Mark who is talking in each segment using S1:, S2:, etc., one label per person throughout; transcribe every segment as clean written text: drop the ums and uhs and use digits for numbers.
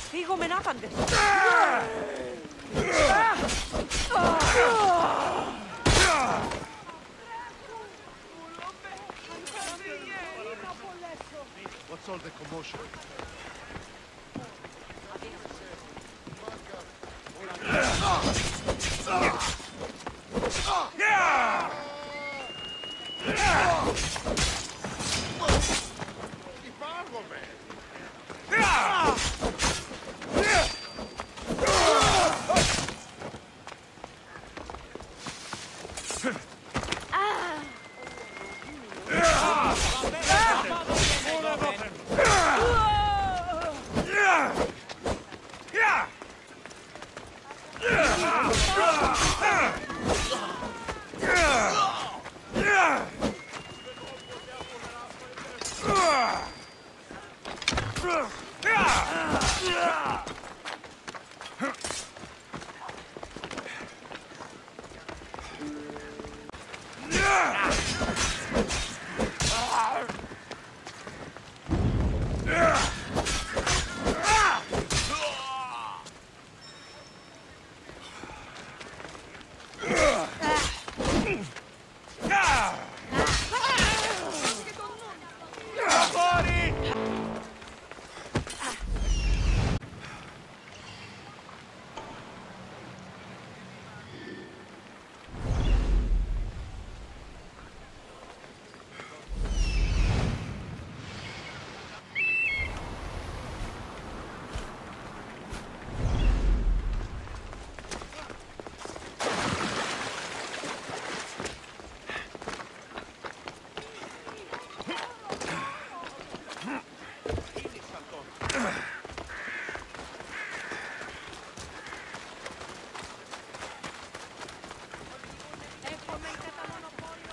S1: Φύγομαι να φαντες.
S2: What's all the commotion?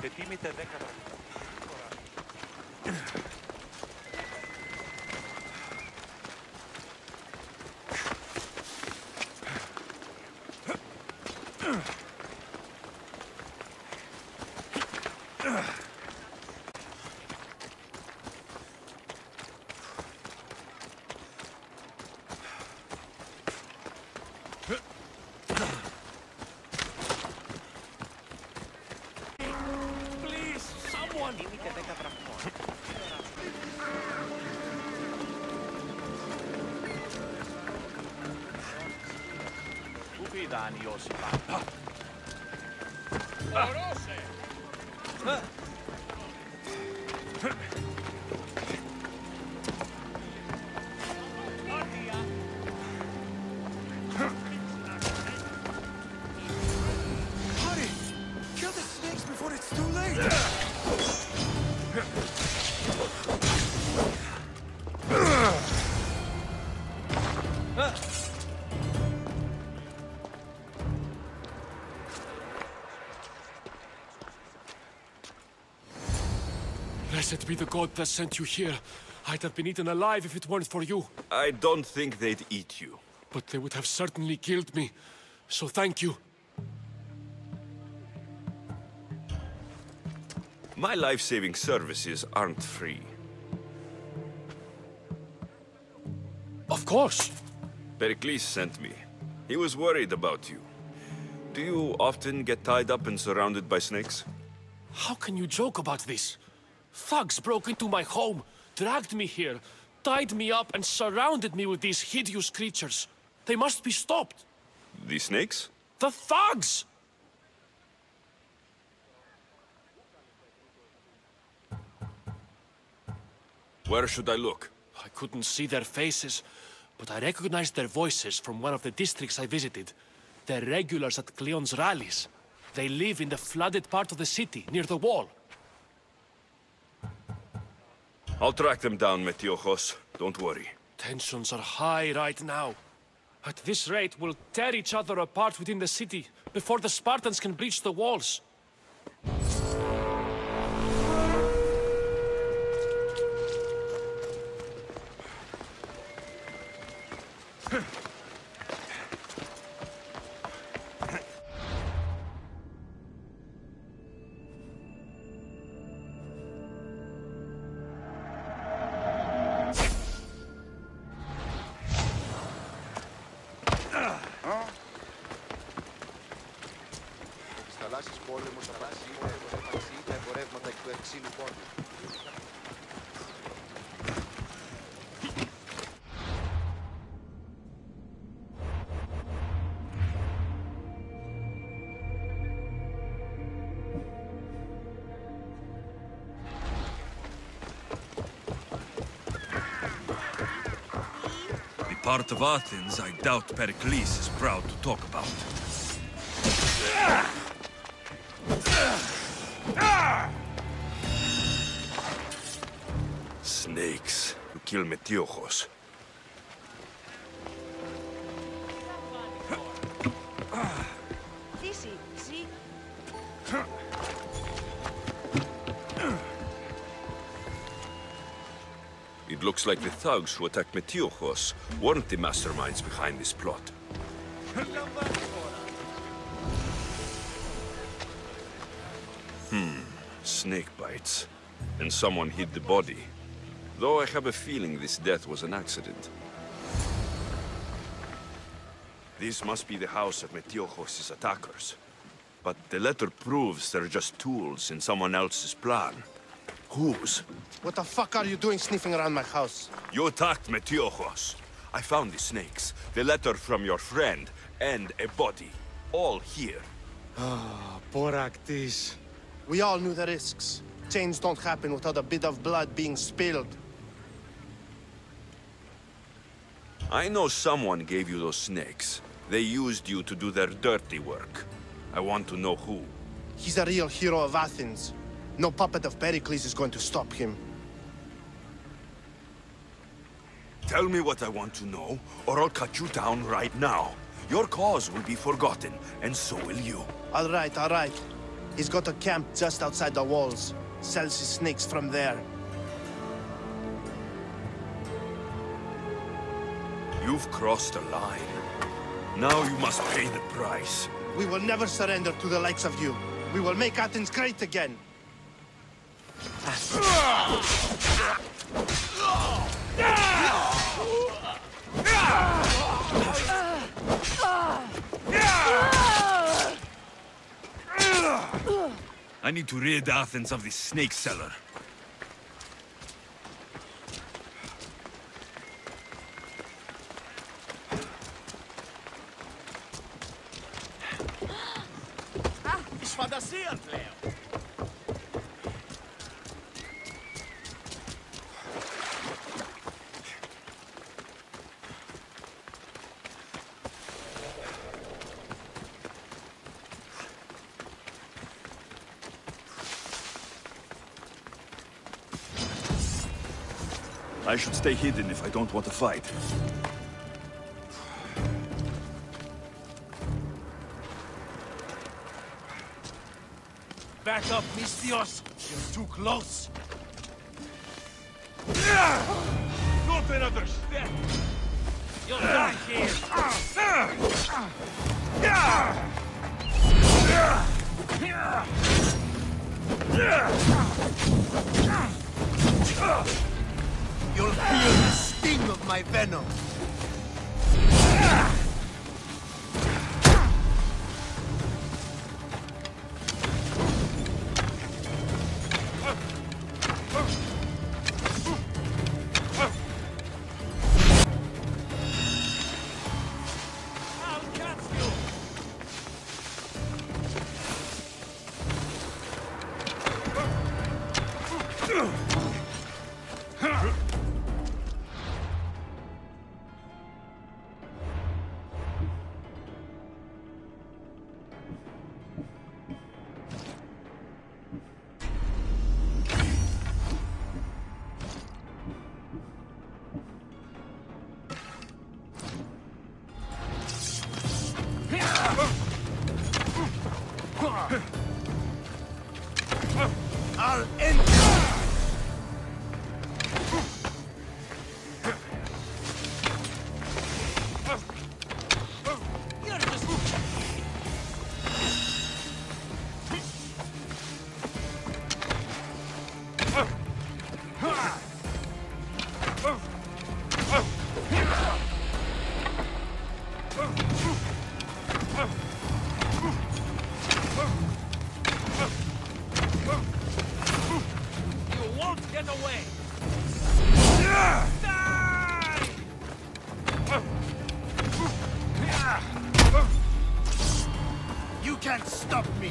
S3: Πετύμητε 10 πράγματα. Πού πήγαν οι όσοι πάνε. Ορώσε!
S4: Hurry! Kill the snakes before it's too late!
S5: Blessed be the god that sent you here. I'd have been eaten alive if it weren't for you.
S6: I don't think they'd eat you.
S5: But they would have certainly killed me. So thank you.
S6: My life-saving services aren't free.
S5: Of course.
S6: Pericles sent me. He was worried about you. Do you often get tied up and surrounded by snakes?
S5: How can you joke about this? Thugs broke into my home, dragged me here, tied me up and surrounded me with these hideous creatures. They must be stopped.
S6: The snakes?
S5: The thugs!
S6: Where should I look?
S5: I couldn't see their faces, but I recognized their voices from one of the districts I visited. They're regulars at Cleon's rallies. They live in the flooded part of the city, near the wall.
S6: I'll track them down, Metiojos. Don't worry.
S5: Tensions are high right now. At this rate, we'll tear each other apart within the city before the Spartans can breach the walls.
S2: Θαλάσσης πόλεμος θα πάσει τα εμπορεύματα εκ του Ευξήνου πόντου.
S6: The part of Athens I doubt Pericles is proud to talk about. Snakes to kill Metiojos.
S1: Easy, see?
S6: It looks like the thugs who attacked Metiojos weren't the masterminds behind this plot. Snake bites. And someone hid the body. Though I have a feeling this death was an accident. This must be the house of Metiojos' attackers. But the letter proves they're just tools in someone else's plan. Whose?
S7: What the fuck are you doing sniffing around my house?
S6: You attacked Metiojos. I found the snakes, the letter from your friend, and a body. All here.
S7: Boraktis. We all knew the risks. Change don't happen without a bit of blood being spilled.
S6: I know someone gave you those snakes. They used you to do their dirty work. I want to know who.
S7: He's a real hero of Athens. No puppet of Pericles is going to stop him.
S6: Tell me what I want to know, or I'll cut you down right now. Your cause will be forgotten, and so will you.
S7: All right, all right. He's got a camp just outside the walls. Sells his snakes from there.
S6: You've crossed a line. Now you must pay the price.
S7: We will never surrender to the likes of you. We will make Athens great again.
S6: I need to rid Athens of this snake seller.
S3: Της φαντασίας πλέον.
S6: I should stay hidden if I don't want to fight.
S3: Back up, Mystios. You're too close. Not another step. You'll die here.
S4: You'll feel the sting of my venom.
S3: I'll end you!
S5: You're just... You won't get away! Die!
S3: You can't stop me!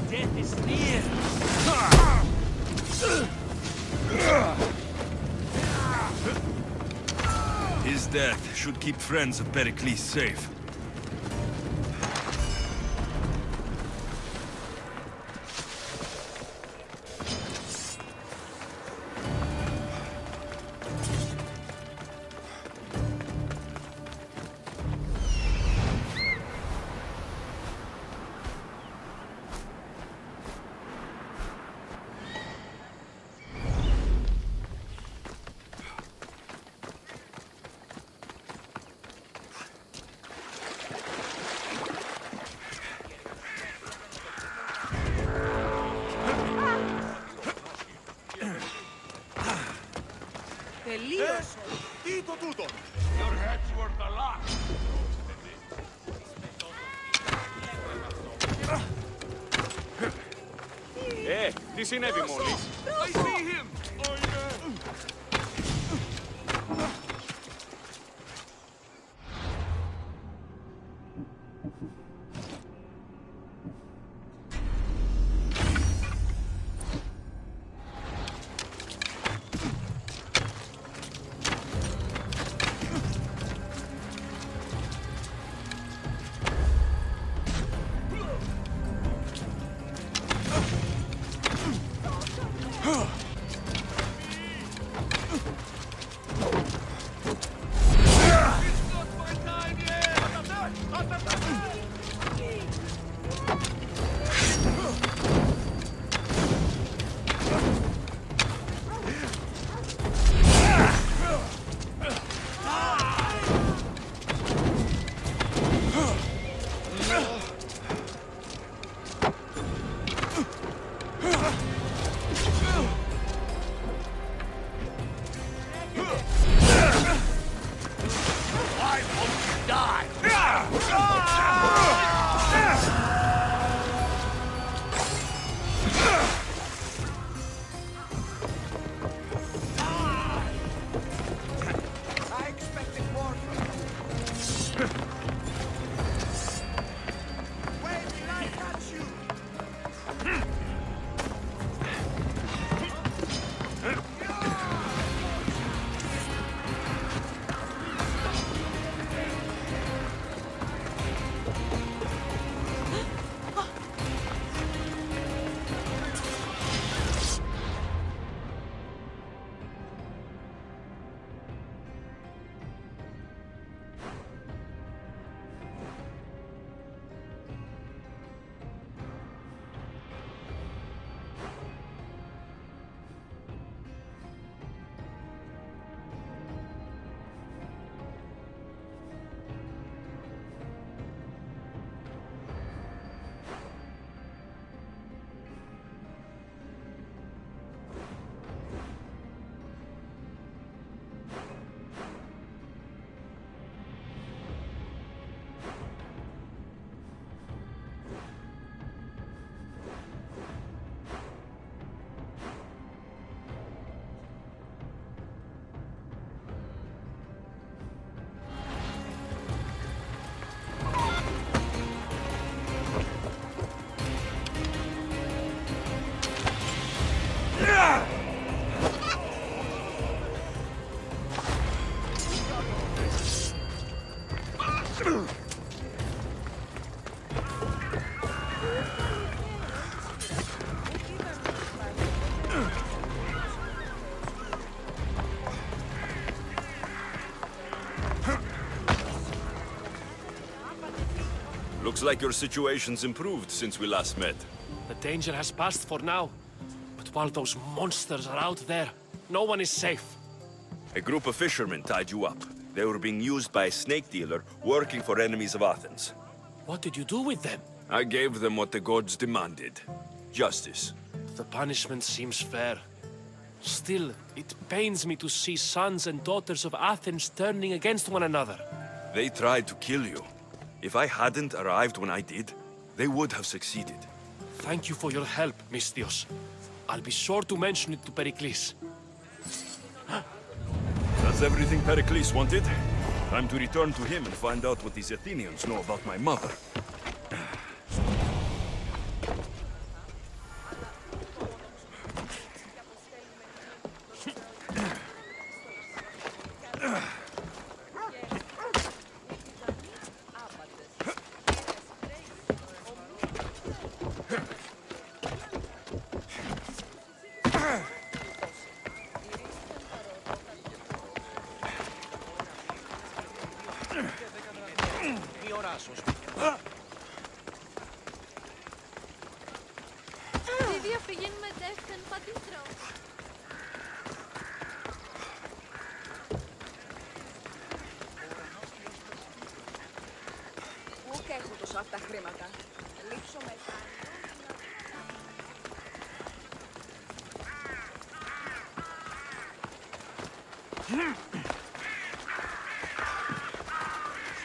S5: Death is near!
S6: His death should keep friends of Pericles safe.
S1: Τελείωσε.
S3: Τι το τούτο! Your head's worth a lot!
S8: Τι συνέβη μόλις?
S3: I see him!
S6: Looks like your situation's improved since we last met.
S5: The danger has passed for now. But while those monsters are out there, no one is safe.
S6: A group of fishermen tied you up. They were being used by a snake dealer working for enemies of Athens.
S5: What did you do with them?
S6: I gave them what the gods demanded. Justice.
S5: The punishment seems fair. Still, it pains me to see sons and daughters of Athens turning against one another.
S6: They tried to kill you. If I hadn't arrived when I did, they would have succeeded.
S5: Thank you for your help, Misthios. I'll be sure to mention it to Pericles.
S6: That's everything Pericles wanted. Time to return to him and find out what these Athenians know about my mother.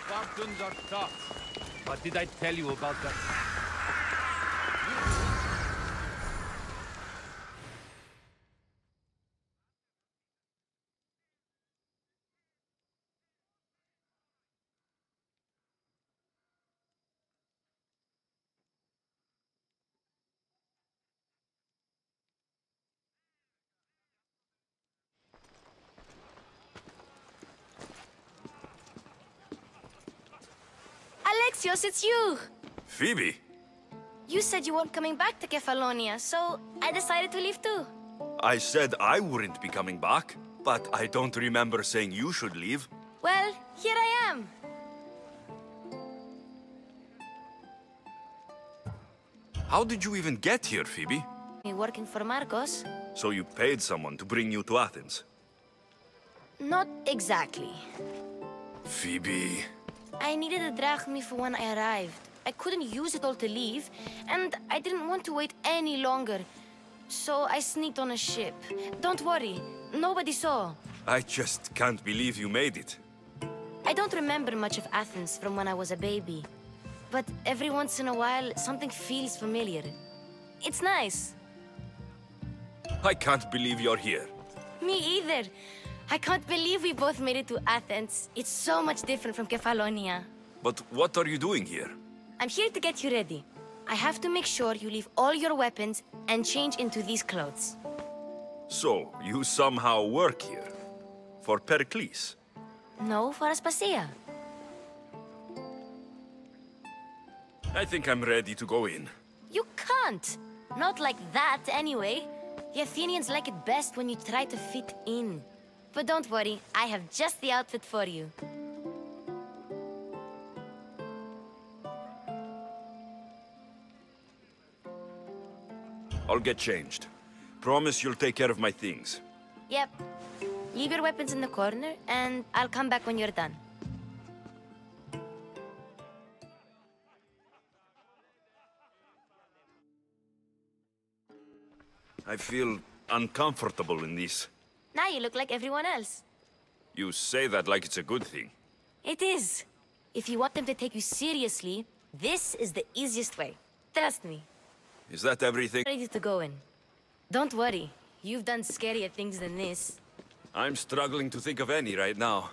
S3: Spartans are tough. What did I tell you about that?
S9: Alexios, it's you!
S6: Phoebe?
S9: You said you weren't coming back to Kefalonia, so I decided to leave too.
S6: I said I wouldn't be coming back, but I don't remember saying you should leave.
S9: Well, here I am.
S6: How did you even get here, Phoebe?
S9: Me working for Marcos?
S6: So you paid someone to bring you to Athens?
S9: Not exactly.
S6: Phoebe...
S9: I needed a drachmi for when I arrived. I couldn't use it all to leave, and I didn't want to wait any longer. So I sneaked on a ship. Don't worry, nobody saw.
S6: I just can't believe you made it.
S9: I don't remember much of Athens from when I was a baby. But every once in a while, something feels familiar. It's nice.
S6: I can't believe you're here.
S9: Me either. I can't believe we both made it to Athens. It's so much different from Kefalonia.
S6: But what are you doing here?
S9: I'm here to get you ready. I have to make sure you leave all your weapons and change into these clothes.
S6: So, you somehow work here? For Pericles?
S9: No, for Aspasia.
S6: I think I'm ready to go in.
S9: You can't. Not like that, anyway. The Athenians like it best when you try to fit in. But don't worry, I have just the outfit for you.
S6: I'll get changed. Promise you'll take care of my things.
S9: Yep. Leave your weapons in the corner, and I'll come back when you're done.
S6: I feel uncomfortable in this.
S9: Now you look like everyone else.
S6: You say that like it's a good thing.
S9: It is. If you want them to take you seriously, this is the easiest way. Trust me.
S6: Is that everything?
S9: Ready to go in. Don't worry. You've done scarier things than this.
S6: I'm struggling to think of any right now.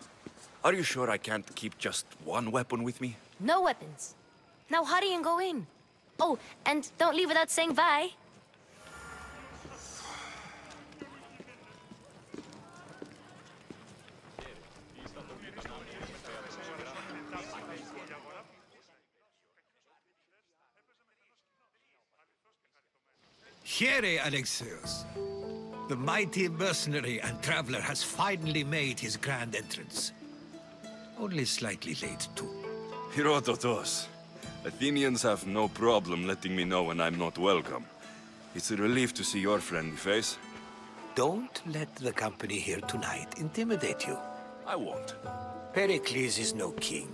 S6: Are you sure I can't keep just one weapon with me?
S9: No weapons. Now hurry and go in. Oh, and don't leave without saying bye.
S4: Here, Alexios. The mighty mercenary and traveler has finally made his grand entrance. Only slightly late, too.
S6: Herodotos. Athenians have no problem letting me know when I'm not welcome. It's a relief to see your friendly face.
S4: Don't let the company here tonight intimidate you.
S6: I won't.
S4: Pericles is no king.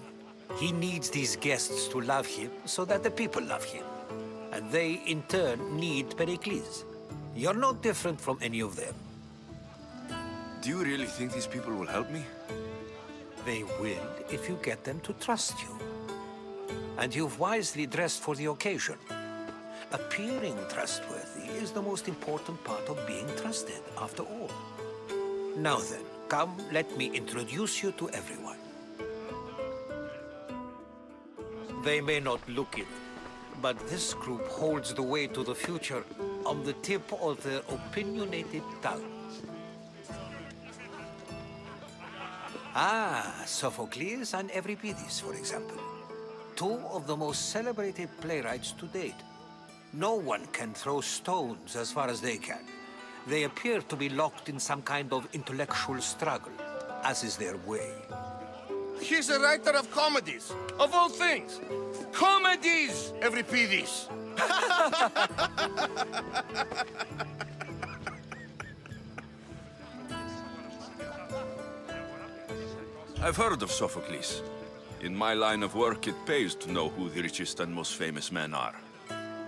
S4: He needs these guests to love him so that the people love him. And they, in turn, need Pericles. You're no different from any of them.
S6: Do you really think these people will help me?
S4: They will if you get them to trust you. And you've wisely dressed for the occasion. Appearing trustworthy is the most important part of being trusted, after all. Now then, come, let me introduce you to everyone. They may not look it, but this group holds the way to the future on the tip of their opinionated tongues. Ah, Sophocles and Euripides, for example. Two of the most celebrated playwrights to date. No one can throw stones as far as they can. They appear to be locked in some kind of intellectual struggle, as is their way.
S7: He's a writer of comedies, of all things. Comedies, Euripides.
S6: I've heard of Sophocles. In my line of work, it pays to know who the richest and most famous men are.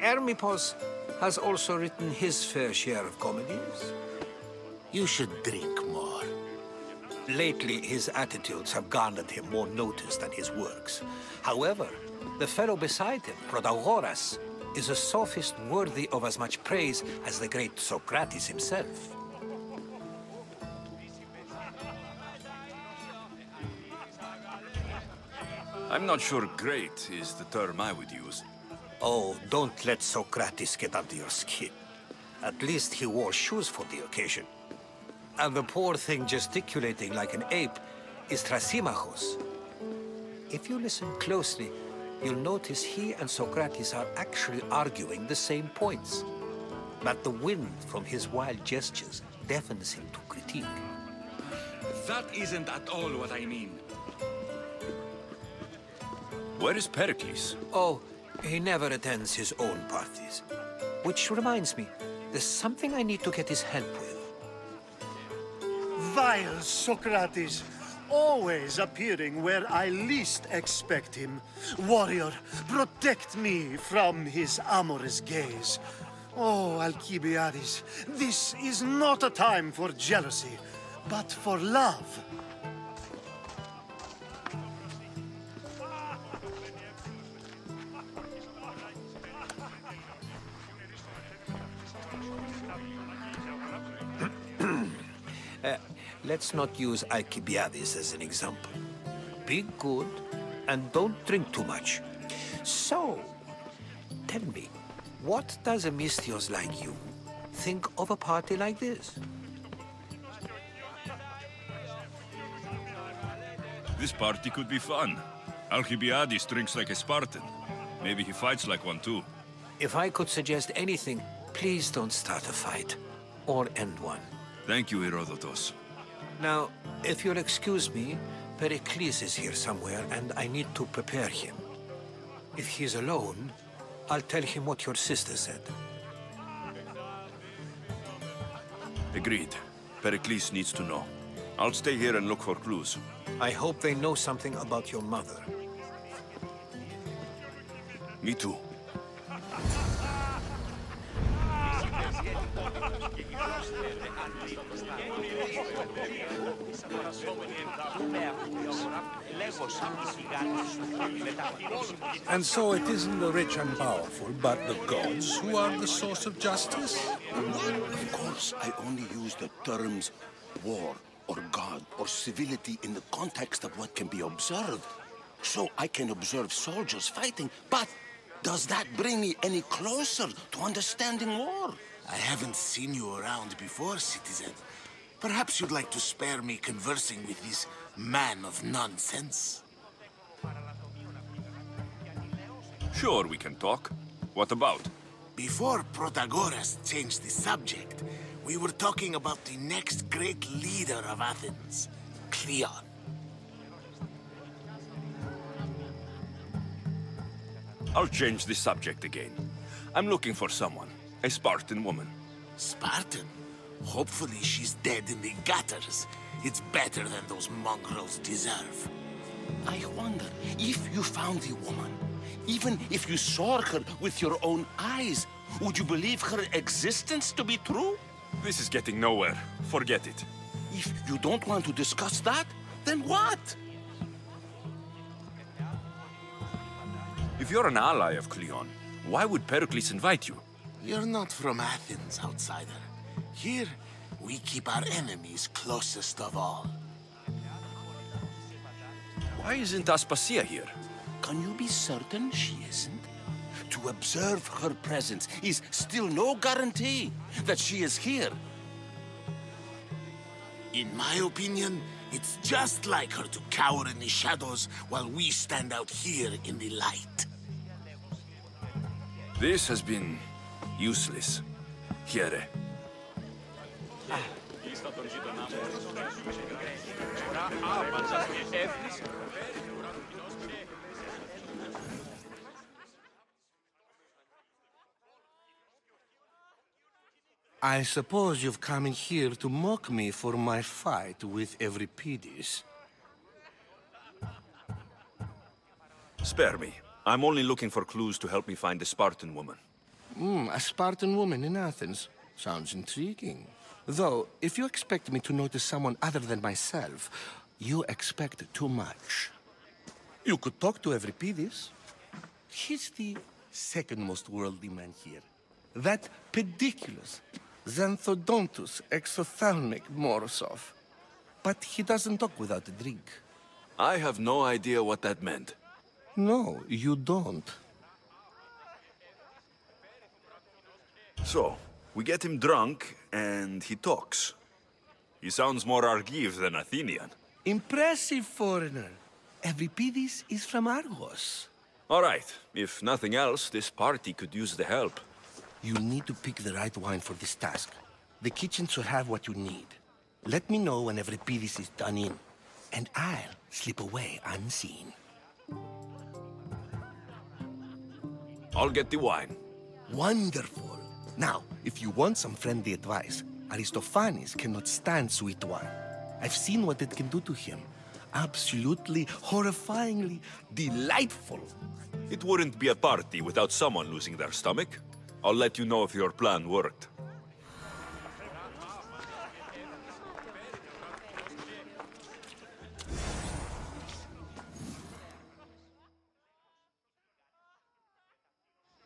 S4: Hermippos has also written his fair share of comedies.
S10: You should drink more.
S4: Lately, his attitudes have garnered him more notice than his works. However, the fellow beside him, Protagoras, is a sophist worthy of as much praise as the great Socrates himself.
S6: I'm not sure great is the term I would use.
S4: Oh, don't let Socrates get under your skin. At least he wore shoes for the occasion. And the poor thing gesticulating like an ape is Thrasymachos. If you listen closely, you'll notice he and Socrates are actually arguing the same points. But the wind from his wild gestures deafens him to critique.
S3: That isn't at all what I mean.
S6: Where is Pericles?
S4: Oh, he never attends his own parties. Which reminds me, there's something I need to get his help with.
S10: Vile Socrates, always appearing where I least expect him. Warrior, protect me from his amorous gaze. Oh, Alcibiades, this is not a time for jealousy, but for love.
S4: Let's not use Alcibiades as an example. Be good, and don't drink too much. So, tell me, what does a Misthios like you think of a party like this?
S6: This party could be fun. Alcibiades drinks like a Spartan. Maybe he fights like one too.
S4: If I could suggest anything, please don't start a fight, or end one.
S6: Thank you, Herodotus.
S4: Now, if you'll excuse me, Pericles is here somewhere, and I need to prepare him. If he's alone, I'll tell him what your sister said.
S6: Agreed. Pericles needs to know. I'll stay here and look for clues.
S4: I hope they know something about your mother.
S6: Me too.
S11: And so it isn't the rich and powerful, but the gods who are the source of justice?
S10: Of course, I only use the terms war or god or civility in the context of what can be observed. So I can observe soldiers fighting, but does that bring me any closer to understanding war?
S12: I haven't seen you around before, citizen. Perhaps you'd like to spare me conversing with this man of nonsense?
S6: Sure, we can talk. What about?
S12: Before Protagoras changed the subject, we were talking about the next great leader of Athens, Cleon.
S6: I'll change the subject again. I'm looking for someone. A Spartan woman.
S12: Spartan? Hopefully she's dead in the gutters. It's better than those mongrels deserve.
S13: I wonder if you found the woman, even if you saw her with your own eyes, would you believe her existence to be true?
S6: This is getting nowhere. Forget it.
S13: If you don't want to discuss that, then what?
S6: If you're an ally of Cleon, why would Pericles invite you?
S12: You're not from Athens, outsider. Here, we keep our enemies closest of all.
S6: Why isn't Aspasia here?
S13: Can you be certain she isn't? To observe her presence is still no guarantee that she is here.
S12: In my opinion, it's just like her to cower in the shadows while we stand out here in the light.
S6: This has been useless. Here.
S14: I suppose you've come in here to mock me for my fight with Euripides.
S6: Spare me. I'm only looking for clues to help me find a Spartan woman.
S14: A Spartan woman in Athens. Sounds intriguing. Though, if you expect me to notice someone other than myself, you expect too much. You could talk to Euripides. He's the second most worldly man here. That pediculous, xanthodontus exophthalmic Morosov. But he doesn't talk without a drink.
S6: I have no idea what that meant.
S14: No, you don't.
S6: So, we get him drunk, and he talks. He sounds more Argive than Athenian.
S14: Impressive, foreigner. Euripides is from Argos.
S6: All right. If nothing else, this party could use the help.
S14: You need to pick the right wine for this task. The kitchen should have what you need. Let me know when Euripides is done in, and I'll slip away unseen.
S6: I'll get the wine.
S14: Wonderful. Now, if you want some friendly advice, Aristophanes cannot stand sweet wine. I've seen what it can do to him. Absolutely, horrifyingly delightful.
S6: It wouldn't be a party without someone losing their stomach. I'll let you know if your plan worked.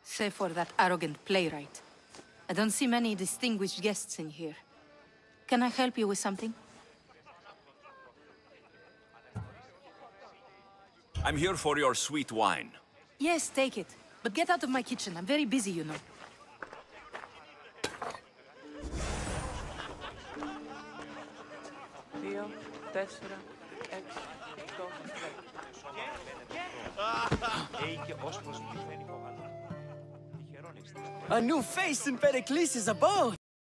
S1: Save for that arrogant playwright. I don't see many distinguished guests in here. Can I help you with something?
S6: I'm here for your sweet wine.
S1: Yes, take it. But get out of my kitchen. I'm very busy, you know.
S15: A new face in Pericles' abode!